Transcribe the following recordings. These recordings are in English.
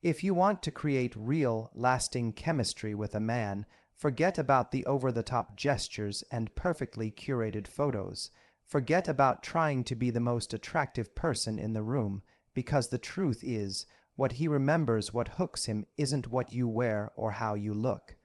If you want to create real, lasting chemistry with a man, forget about the over-the-top gestures and perfectly curated photos. Forget about trying to be the most attractive person in the room, because the truth is, what he remembers, what hooks him, isn't what you wear or how you look.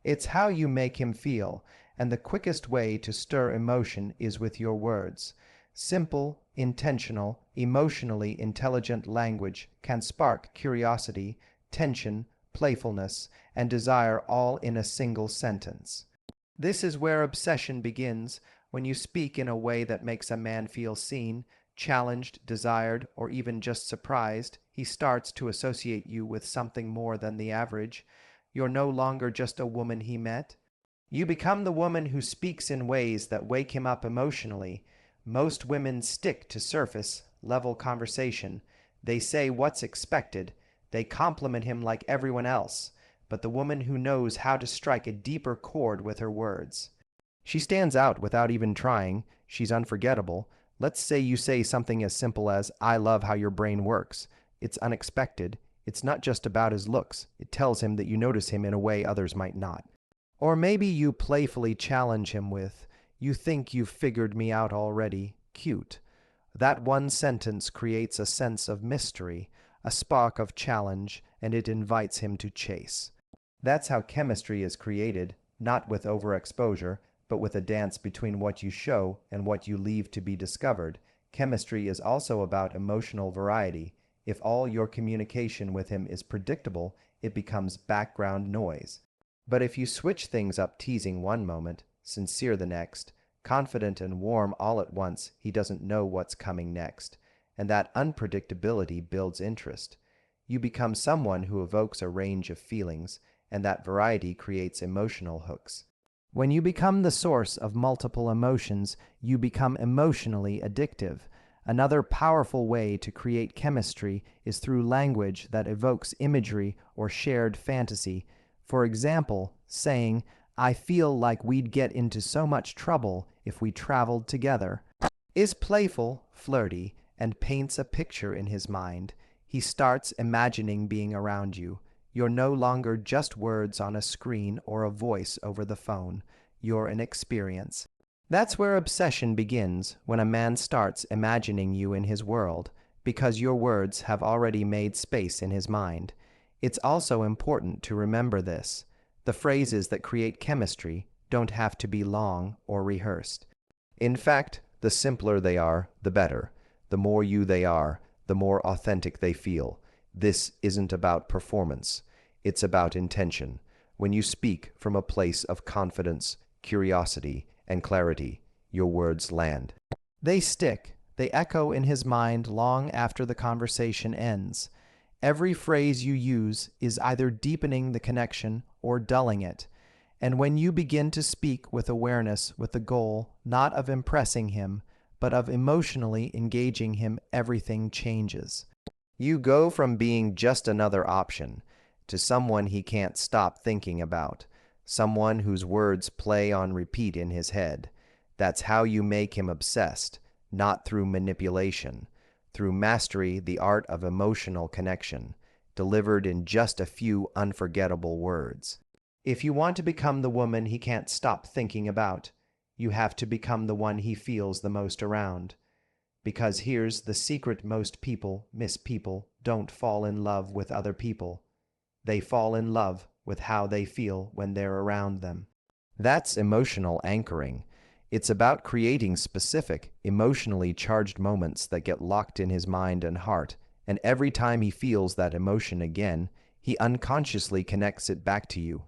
It's how you make him feel, and the quickest way to stir emotion is with your words. Simple, intentional, emotionally intelligent language can spark curiosity, tension, playfulness, and desire all in a single sentence. This is where obsession begins, when you speak in a way that makes a man feel seen, challenged, desired, or even just surprised. He starts to associate you with something more than the average. You're no longer just a woman he met. You become the woman who speaks in ways that wake him up emotionally. Most women stick to surface-level conversation. They say what's expected. They compliment him like everyone else. But the woman who knows how to strike a deeper chord with her words. She stands out without even trying. She's unforgettable. Let's say you say something as simple as, "I love how your brain works." It's unexpected. It's not just about his looks. It tells him that you notice him in a way others might not. Or maybe you playfully challenge him with, "You think you've figured me out already. Cute." That one sentence creates a sense of mystery, a spark of challenge, and it invites him to chase. That's how chemistry is created, not with overexposure, but with a dance between what you show and what you leave to be discovered. Chemistry is also about emotional variety. If all your communication with him is predictable, it becomes background noise. But if you switch things up, teasing one moment, sincere the next, confident and warm all at once, he doesn't know what's coming next. And that unpredictability builds interest. You become someone who evokes a range of feelings, and that variety creates emotional hooks. When you become the source of multiple emotions, you become emotionally addictive. Another powerful way to create chemistry is through language that evokes imagery or shared fantasy. For example, saying, "I feel like we'd get into so much trouble if we traveled together," is playful, flirty, and paints a picture in his mind. He starts imagining being around you. You're no longer just words on a screen or a voice over the phone. You're an experience. That's where obsession begins, when a man starts imagining you in his world, because your words have already made space in his mind. It's also important to remember this. The phrases that create chemistry don't have to be long or rehearsed. In fact, the simpler they are, the better. The more you they are, the more authentic they feel. This isn't about performance. It's about intention. When you speak from a place of confidence, curiosity, and clarity, your words land. They stick. They echo in his mind long after the conversation ends. Every phrase you use is either deepening the connection or dulling it. And when you begin to speak with awareness, with the goal not of impressing him, but of emotionally engaging him, everything changes. You go from being just another option to someone he can't stop thinking about, someone whose words play on repeat in his head. That's how you make him obsessed, not through manipulation, through mastery, the art of emotional connection, delivered in just a few unforgettable words. If you want to become the woman he can't stop thinking about, you have to become the one he feels the most around. Because here's the secret: most people don't fall in love with other people. They fall in love with how they feel when they're around them. That's emotional anchoring. It's about creating specific, emotionally charged moments that get locked in his mind and heart, and every time he feels that emotion again, he unconsciously connects it back to you.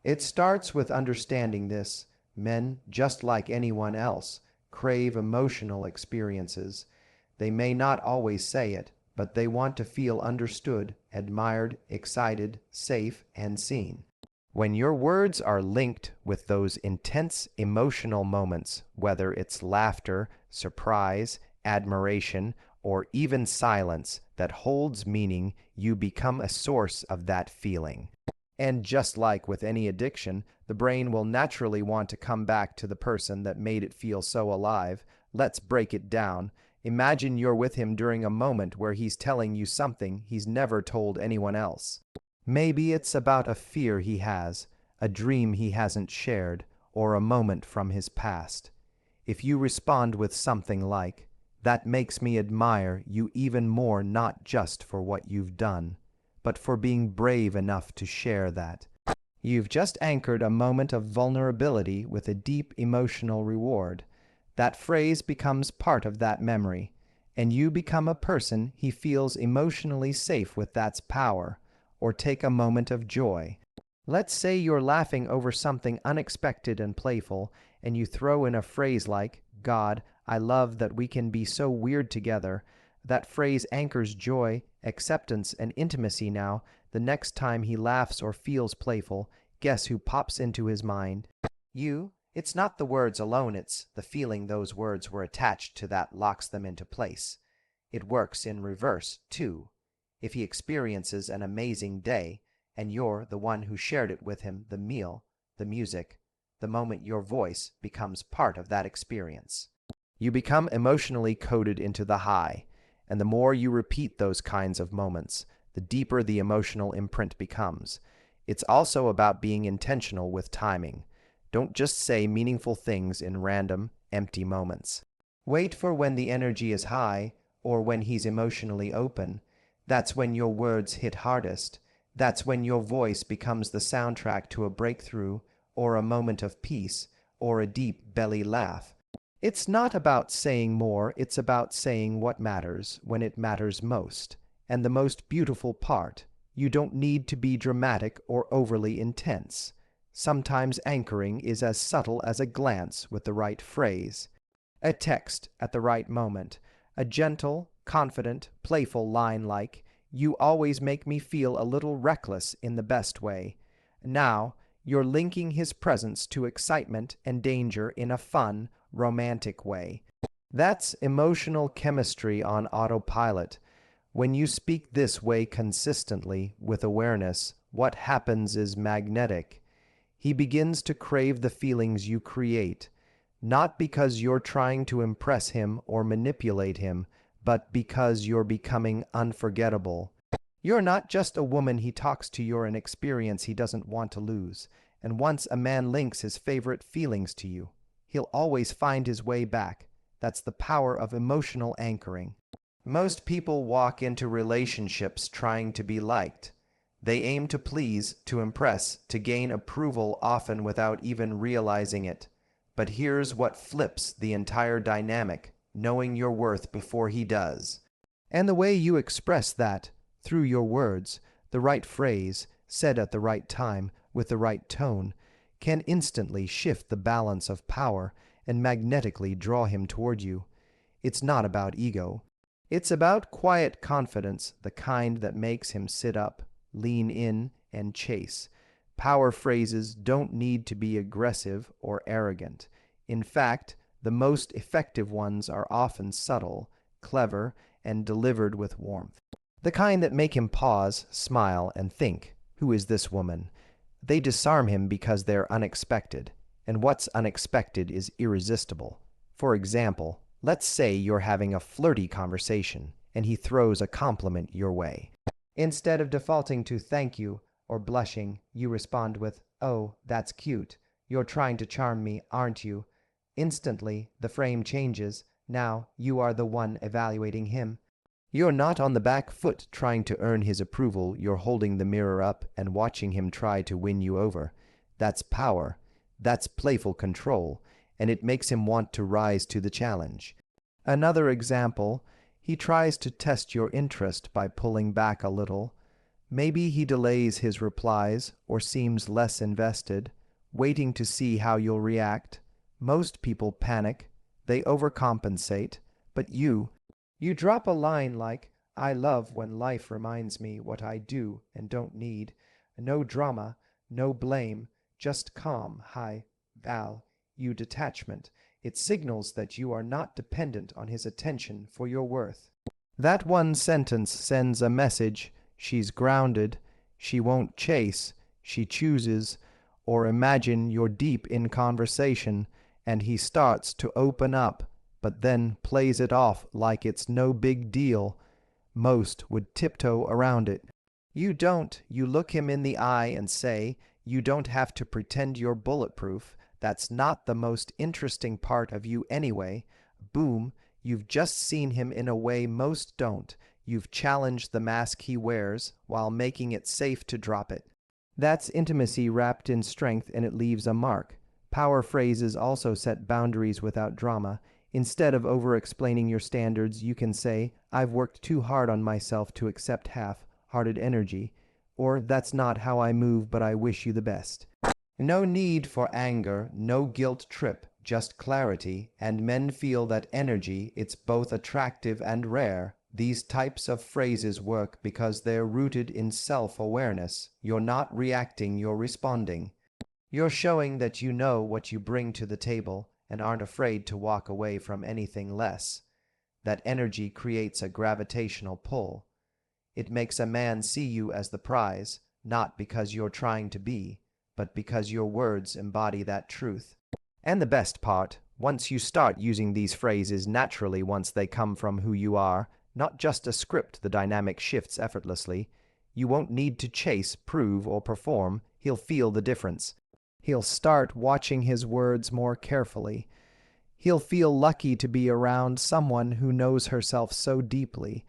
It starts with understanding this. Men, just like anyone else, crave emotional experiences. They may not always say it, but they want to feel understood, admired, excited, safe, and seen. When your words are linked with those intense emotional moments, whether it's laughter, surprise, admiration, or even silence that holds meaning, you become a source of that feeling. And just like with any addiction, the brain will naturally want to come back to the person that made it feel so alive. Let's break it down. Imagine you're with him during a moment where he's telling you something he's never told anyone else. Maybe it's about a fear he has, a dream he hasn't shared, or a moment from his past. If you respond with something like, "That makes me admire you even more, not just for what you've done, but for being brave enough to share that," you've just anchored a moment of vulnerability with a deep emotional reward. That phrase becomes part of that memory, and you become a person he feels emotionally safe with. That's power. Or take a moment of joy. Let's say you're laughing over something unexpected and playful, and you throw in a phrase like, "God, I love that we can be so weird together." That phrase anchors joy, acceptance, and intimacy. Now, the next time he laughs or feels playful, guess who pops into his mind? You. It's not the words alone, it's the feeling those words were attached to that locks them into place. It works in reverse, too. If he experiences an amazing day, and you're the one who shared it with him, the meal, the music, the moment, your voice becomes part of that experience. You become emotionally coded into the high, and the more you repeat those kinds of moments, the deeper the emotional imprint becomes. It's also about being intentional with timing. Don't just say meaningful things in random, empty moments. Wait for when the energy is high, or when he's emotionally open. That's when your words hit hardest. That's when your voice becomes the soundtrack to a breakthrough, or a moment of peace, or a deep belly laugh. It's not about saying more, it's about saying what matters when it matters most. And the most beautiful part, you don't need to be dramatic or overly intense. Sometimes anchoring is as subtle as a glance with the right phrase, a text at the right moment, a gentle, confident, playful line like, "You always make me feel a little reckless in the best way." Now, you're linking his presence to excitement and danger in a fun, romantic way. That's emotional chemistry on autopilot. When you speak this way consistently, with awareness, what happens is magnetic. He begins to crave the feelings you create, not because you're trying to impress him or manipulate him, but because you're becoming unforgettable. You're not just a woman he talks to, you're an experience he doesn't want to lose. And once a man links his favorite feelings to you, he'll always find his way back. That's the power of emotional anchoring. Most people walk into relationships trying to be liked. They aim to please, to impress, to gain approval, often without even realizing it. But here's what flips the entire dynamic: knowing your worth before he does. And the way you express that, through your words, the right phrase, said at the right time, with the right tone, can instantly shift the balance of power and magnetically draw him toward you. It's not about ego. It's about quiet confidence, the kind that makes him sit up, lean in, and chase. Power phrases don't need to be aggressive or arrogant. In fact, the most effective ones are often subtle, clever, and delivered with warmth. The kind that make him pause, smile, and think, "Who is this woman?" They disarm him because they're unexpected, and what's unexpected is irresistible. For example, let's say you're having a flirty conversation, and he throws a compliment your way. Instead of defaulting to "thank you" or blushing, you respond with, "Oh, that's cute. You're trying to charm me, aren't you?" Instantly, the frame changes. Now, you are the one evaluating him. You're not on the back foot trying to earn his approval. You're holding the mirror up and watching him try to win you over. That's power. That's playful control, and it makes him want to rise to the challenge. Another example, he tries to test your interest by pulling back a little. Maybe he delays his replies or seems less invested, waiting to see how you'll react. Most people panic. They overcompensate. But you drop a line like, "I love when life reminds me what I do and don't need. No drama, no blame, just calm, high value detachment." It signals that you are not dependent on his attention for your worth. That one sentence sends a message: she's grounded, she won't chase, she chooses. Or imagine you're deep in conversation, and he starts to open up, but then plays it off like it's no big deal. Most would tiptoe around it. You don't. You look him in the eye and say, "You don't have to pretend you're bulletproof. That's not the most interesting part of you anyway." Boom, you've just seen him in a way most don't. You've challenged the mask he wears while making it safe to drop it. That's intimacy wrapped in strength, and it leaves a mark. Power phrases also set boundaries without drama. Instead of over-explaining your standards, you can say, "I've worked too hard on myself to accept half-hearted energy," or "That's not how I move, but I wish you the best." No need for anger, no guilt trip, just clarity, and men feel that energy. It's both attractive and rare. These types of phrases work because they're rooted in self-awareness. You're not reacting, you're responding. You're showing that you know what you bring to the table and aren't afraid to walk away from anything less. That energy creates a gravitational pull. It makes a man see you as the prize, not because you're trying to be, but because your words embody that truth. And the best part, once you start using these phrases naturally, once they come from who you are, not just a script, the dynamic shifts effortlessly. You won't need to chase, prove, or perform. He'll feel the difference. He'll start watching his words more carefully. He'll feel lucky to be around someone who knows herself so deeply.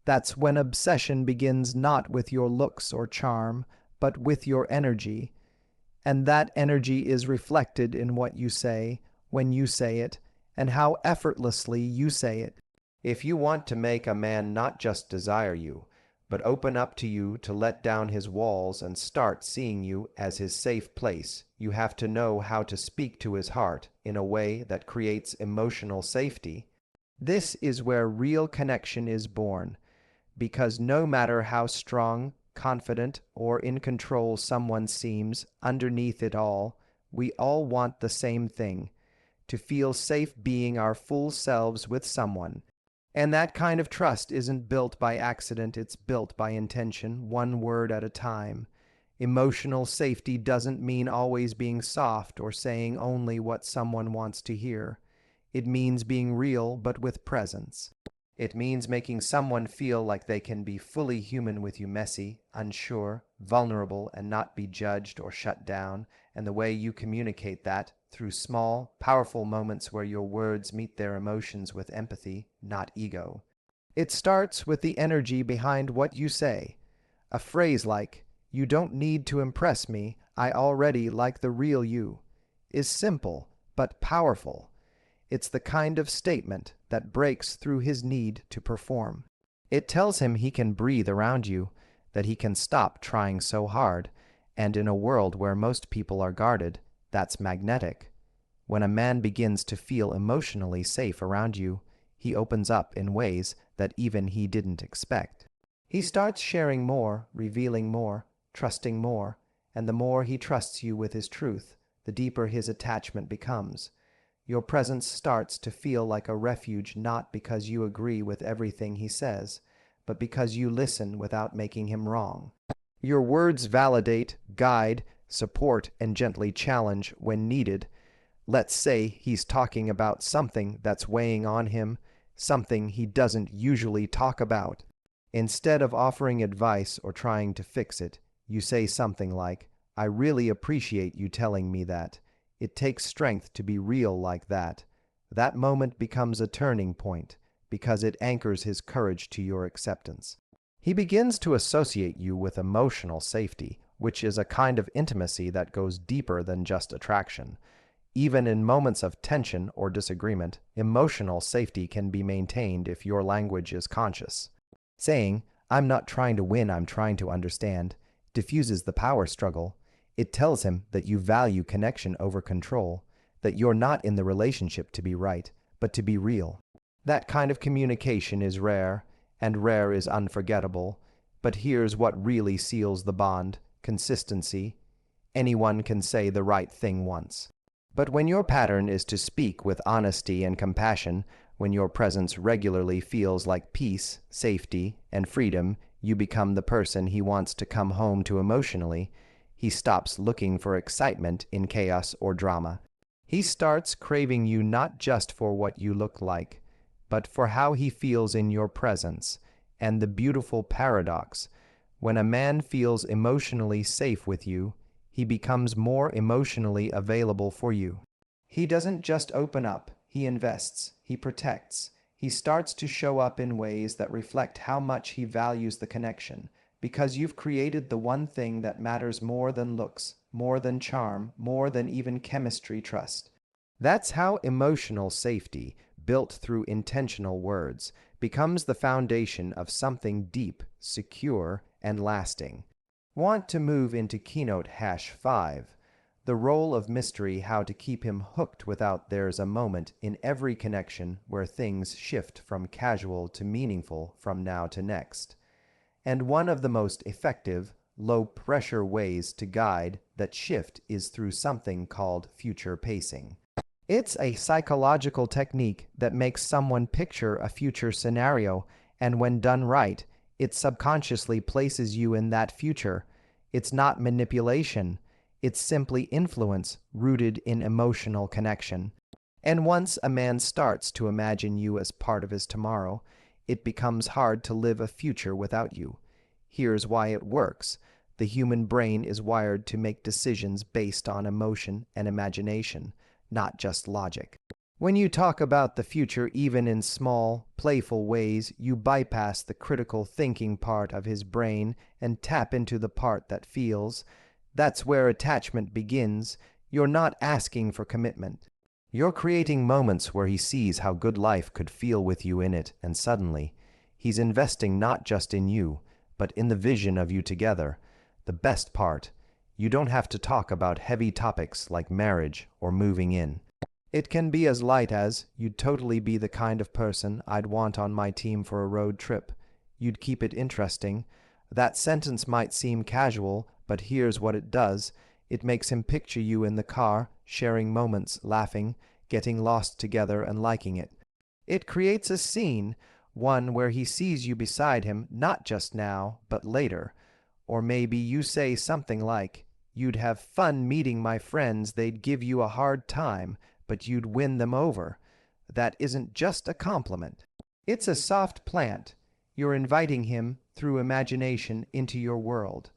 That's when obsession begins, not with your looks or charm, but with your energy. And that energy is reflected in what you say, when you say it, and how effortlessly you say it. If you want to make a man not just desire you, but open up to you, to let down his walls and start seeing you as his safe place, you have to know how to speak to his heart in a way that creates emotional safety. This is where real connection is born, because no matter how strong, confident, or in control someone seems, underneath it all, we all want the same thing: to feel safe being our full selves with someone. And that kind of trust isn't built by accident, it's built by intention, one word at a time. Emotional safety doesn't mean always being soft or saying only what someone wants to hear. It means being real, but with presence. It means making someone feel like they can be fully human with you, messy, unsure, vulnerable, and not be judged or shut down. And the way you communicate that, through small, powerful moments where your words meet their emotions with empathy, not ego. It starts with the energy behind what you say. A phrase like, "You don't need to impress me, I already like the real you," is simple but powerful. It's the kind of statement that breaks through his need to perform. It tells him he can breathe around you, that he can stop trying so hard, and in a world where most people are guarded, that's magnetic. When a man begins to feel emotionally safe around you, he opens up in ways that even he didn't expect. He starts sharing more, revealing more, trusting more, and the more he trusts you with his truth, the deeper his attachment becomes. Your presence starts to feel like a refuge, not because you agree with everything he says, but because you listen without making him wrong. Your words validate, guide, support, and gently challenge when needed. Let's say he's talking about something that's weighing on him, something he doesn't usually talk about. Instead of offering advice or trying to fix it, you say something like, "I really appreciate you telling me that. It takes strength to be real like that." That moment becomes a turning point because it anchors his courage to your acceptance. He begins to associate you with emotional safety, which is a kind of intimacy that goes deeper than just attraction. Even in moments of tension or disagreement, emotional safety can be maintained if your language is conscious. Saying, "I'm not trying to win, I'm trying to understand," diffuses the power struggle. It tells him that you value connection over control, that you're not in the relationship to be right, but to be real. That kind of communication is rare, and rare is unforgettable. But here's what really seals the bond: consistency. Anyone can say the right thing once. But when your pattern is to speak with honesty and compassion, when your presence regularly feels like peace, safety, and freedom, you become the person he wants to come home to emotionally. He stops looking for excitement in chaos or drama. He starts craving you not just for what you look like, but for how he feels in your presence. And the beautiful paradox: when a man feels emotionally safe with you, he becomes more emotionally available for you. He doesn't just open up, he invests, he protects. He starts to show up in ways that reflect how much he values the connection, because you've created the one thing that matters more than looks, more than charm, more than even chemistry: trust. That's how emotional safety, built through intentional words, becomes the foundation of something deep, secure, and lasting. Want to move into keynote #5, the role of mystery, how to keep him hooked without there's a moment in every connection where things shift from casual to meaningful from now to next. And one of the most effective, low-pressure ways to guide that shift is through something called future pacing. It's a psychological technique that makes someone picture a future scenario, and when done right, it subconsciously places you in that future. It's not manipulation, it's simply influence rooted in emotional connection. And once a man starts to imagine you as part of his tomorrow, it becomes hard to live a future without you. Here's why it works. The human brain is wired to make decisions based on emotion and imagination, not just logic. When you talk about the future, even in small, playful ways, you bypass the critical thinking part of his brain and tap into the part that feels. That's where attachment begins. You're not asking for commitment. You're creating moments where he sees how good life could feel with you in it, and suddenly, he's investing not just in you, but in the vision of you together. The best part: you don't have to talk about heavy topics like marriage or moving in. It can be as light as, "You'd totally be the kind of person I'd want on my team for a road trip. You'd keep it interesting." That sentence might seem casual, but here's what it does. It makes him picture you in the car, sharing moments, laughing, getting lost together, and liking it. It creates a scene, one where he sees you beside him, not just now, but later. Or maybe you say something like, "You'd have fun meeting my friends, they'd give you a hard time, but you'd win them over." That isn't just a compliment. It's a soft plant. You're inviting him, through imagination, into your world.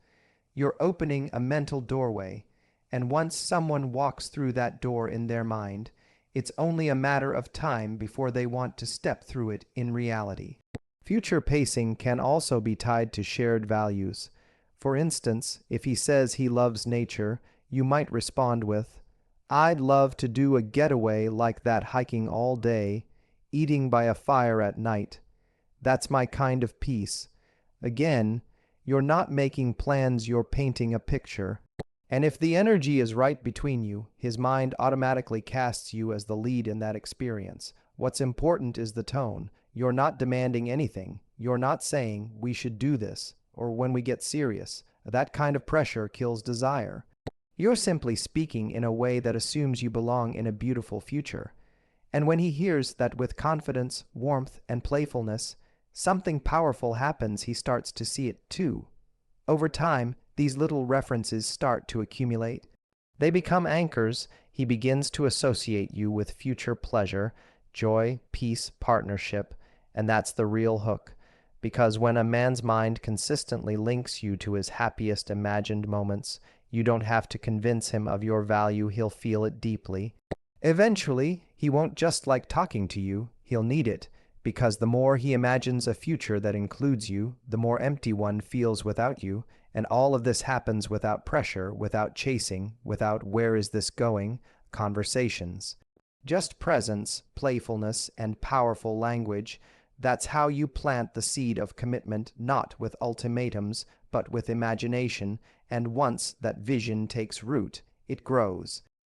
You're opening a mental doorway, and once someone walks through that door in their mind, it's only a matter of time before they want to step through it in reality. Future pacing can also be tied to shared values. For instance, if he says he loves nature, you might respond with, "I'd love to do a getaway like that, hiking all day, eating by a fire at night. That's my kind of peace." Again, you're not making plans, you're painting a picture. And if the energy is right between you, his mind automatically casts you as the lead in that experience. What's important is the tone. You're not demanding anything. You're not saying, "We should do this," or "when we get serious." That kind of pressure kills desire. You're simply speaking in a way that assumes you belong in a beautiful future. And when he hears that with confidence, warmth, and playfulness, something powerful happens. He starts to see it too. Over time, these little references start to accumulate. They become anchors. He begins to associate you with future pleasure, joy, peace, partnership, and that's the real hook. Because when a man's mind consistently links you to his happiest imagined moments, you don't have to convince him of your value, he'll feel it deeply. Eventually, he won't just like talking to you, he'll need it, because the more he imagines a future that includes you, the more empty one feels without you, and all of this happens without pressure, without chasing, without "where is this going?" conversations. Just presence, playfulness, and powerful language. That's how you plant the seed of commitment, not with ultimatums, but with imagination, and once that vision takes root, it grows.